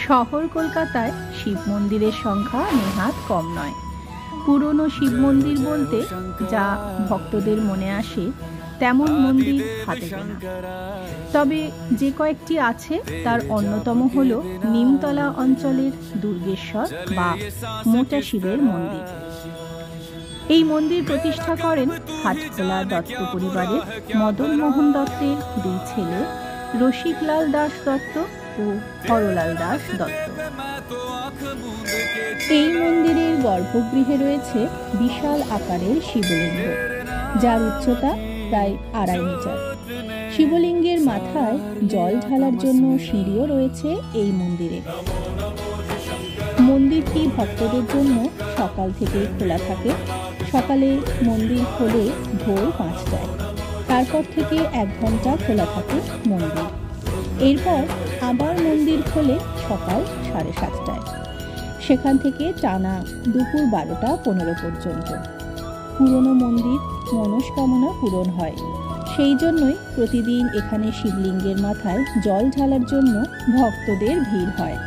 শহর কলকাতায় শিব মন্দিরের সংখ্যা নেহাত কম নয়। পুরনো শিব মন্দির বলতে যা ভক্তদের মনে আসে তেমন মন্দির হাতে গোনা। তবে যে কয়েকটি আছে তার অন্যতম হল নিমতলা অঞ্চলের দুর্গেশ্বর বা মোটা শিবের মন্দির। এই মন্দির প্রতিষ্ঠা করেন হাটখোলা দত্ত পরিবারের মদন মোহন দত্তের দুই ছেলে রসিকলাল দাস দত্ত ও হরলাল দাস দত্ত। এই মন্দিরের গর্ভগৃহে রয়েছে বিশাল আকারের শিবলিঙ্গ, যার উচ্চতা প্রায় 2.5 মিটার। শিবলিঙ্গের মাথায় জল ঢালার জন্য সিঁড়িও রয়েছে এই মন্দিরে। মন্দিরটি ভক্তদের জন্য সকাল থেকেই খোলা থাকে। সকালে মন্দির খোলে ভোর 5টায়, তারপর থেকে 1 ঘন্টা খোলা থাকে মন্দির। এরপর আবার মন্দির খোলে সকাল 7:30টায়, সেখান থেকে টানা দুপুর 12টা 15 পর্যন্ত। পুরনো মন্দির মনস্কামনা পূরণ হয়, সেই জন্যই প্রতিদিন এখানে শিবলিঙ্গের মাথায় জল ঢালার জন্য ভক্তদের ভিড় হয়।